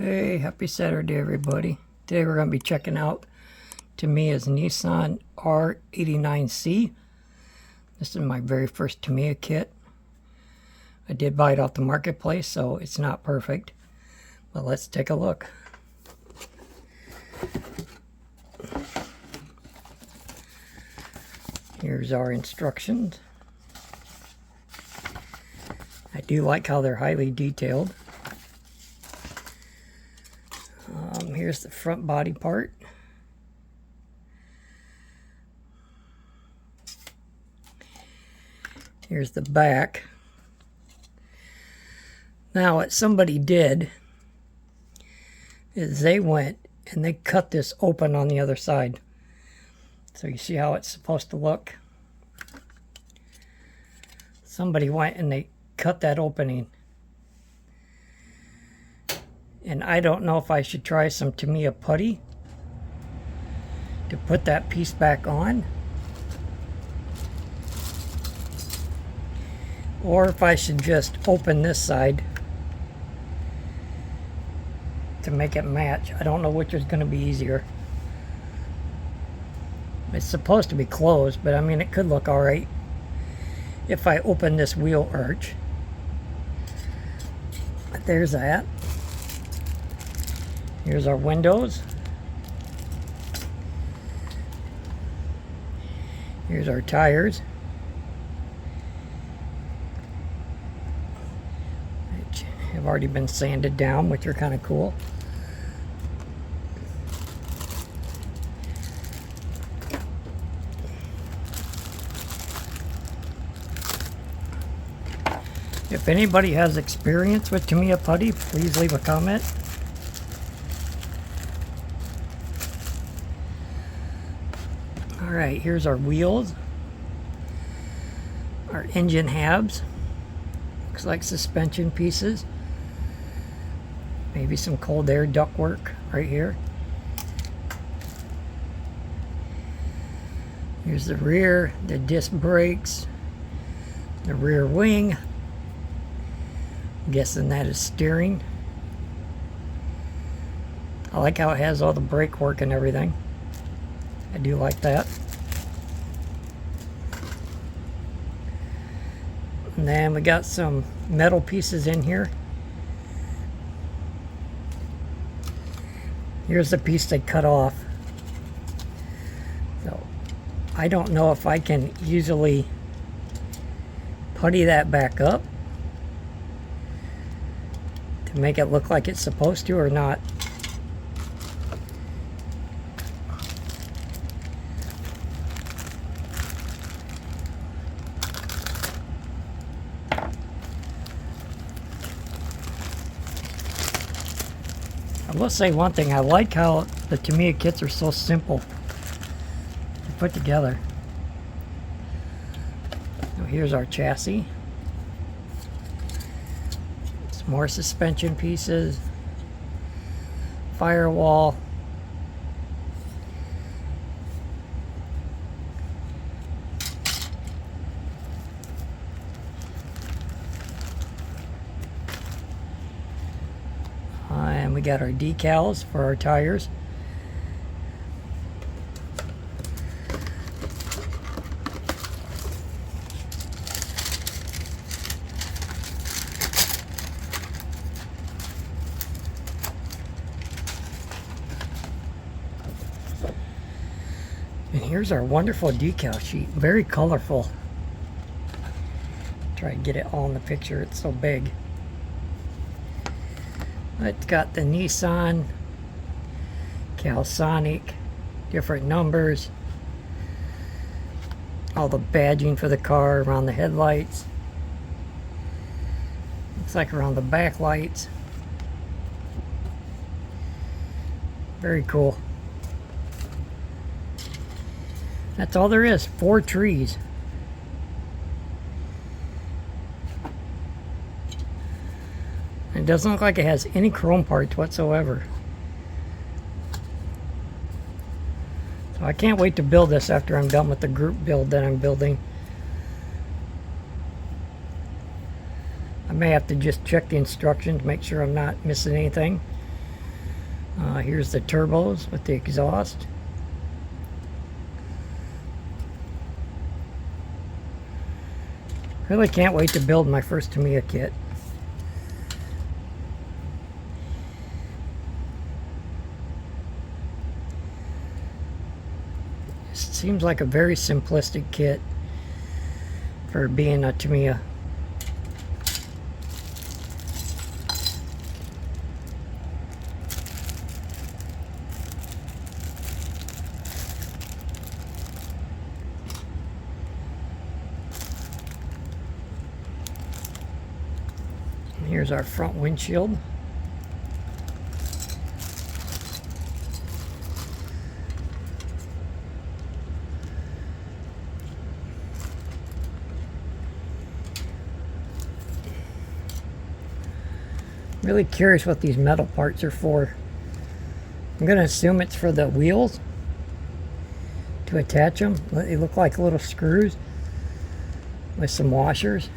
Hey, happy Saturday everybody. Today we're going to be checking out Tamiya's Nissan r89c. This is my very first Tamiya kit. I did buy it off the marketplace, so it's not perfect. But let's take a look. Here's our instructions. I do like how they're highly detailed. Here's the front body part. Here's the back. Now what somebody did is they went and they cut this open on the other side. So you see how it's supposed to look? Somebody went and they cut that opening. And I don't know if I should try some Tamiya putty to put that piece back on, or if I should just open this side to make it match. I don't know which is going to be easier. It's supposed to be closed, but I mean it could look alright if I open this wheel arch. But there's that. Here's our windows. Here's our tires, which have already been sanded down, which are kind of cool. If anybody has experience with Tamiya putty, please leave a comment. Alright, here's our wheels, our engine halves, looks like suspension pieces, maybe some cold air ductwork right here. Here's the rear, the disc brakes, the rear wing, I'm guessing that is steering. I like how it has all the brake work and everything. I do like that. And then we got some metal pieces in here. Here's the piece they cut off. So I don't know if I can easily putty that back up to make it look like it's supposed to or not. I will say one thing, I like how the Tamiya kits are so simple to put together. Now here's our chassis. Some more suspension pieces, firewall, and we got our decals for our tires. And here's our wonderful decal sheet, very colorful. Try to get it all in the picture, it's so big. It's got the Nissan, Calsonic, different numbers, all the badging for the car around the headlights. Looks like around the back lights. Very cool. That's all there is, 4 trees. It doesn't look like it has any chrome parts whatsoever. So I can't wait to build this after I'm done with the group build that I'm building. I may have to just check the instructions, make sure I'm not missing anything. Here's the turbos with the exhaust. Really can't wait to build my first Tamiya kit. Seems like a very simplistic kit for being a Tamiya. And here's our front windshield. Really curious what these metal parts are for. I'm going to assume it's for the wheels to attach them. They look like little screws with some washers.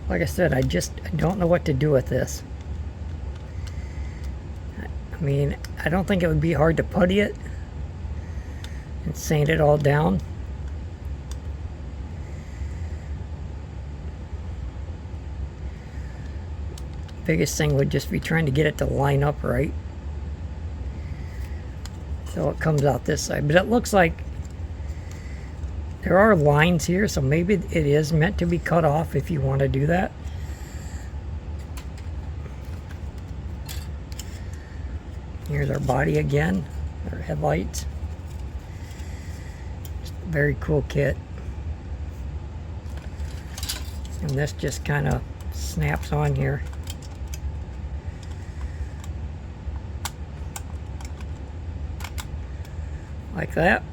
Like I said, I don't know what to do with this. I mean, I don't think it would be hard to putty it and sand it all down. Biggest thing would just be trying to get it to line up right, so it comes out this side. But it looks like there are lines here, so maybe it is meant to be cut off if you want to do that. Here's our body again, our headlights. Just a very cool kit. And this just kind of snaps on here. Like that.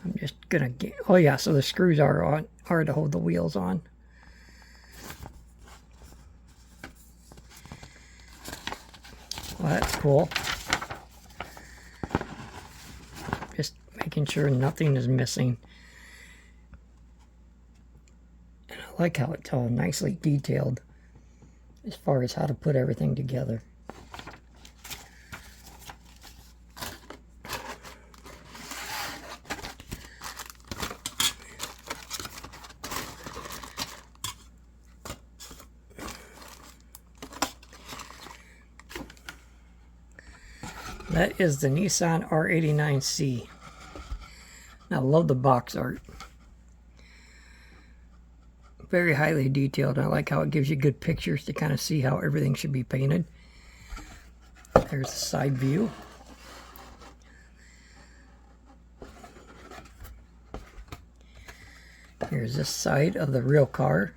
I'm just gonna get, oh yeah, so the screws are to hold the wheels on. Well, that's cool. Just making sure nothing is missing. I like how it's all nicely detailed as far as how to put everything together. That is the Nissan r89c. I love the box art. Very highly detailed. I like how it gives you good pictures to kind of see how everything should be painted. There's the side view. Here's this side of the real car.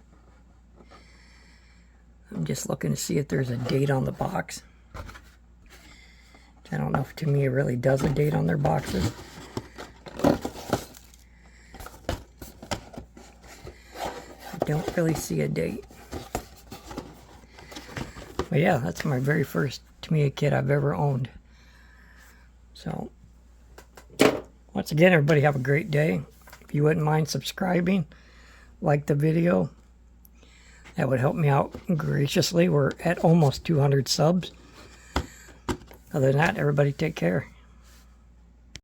I'm just looking to see if there's a date on the box. I don't know if Tamiya really does a date on their boxes. Don't really see a date. But yeah, that's my very first Tamiya kit I've ever owned. So, once again, everybody have a great day. If you wouldn't mind subscribing, like the video, that would help me out graciously. We're at almost 200 subs. Other than that, everybody take care.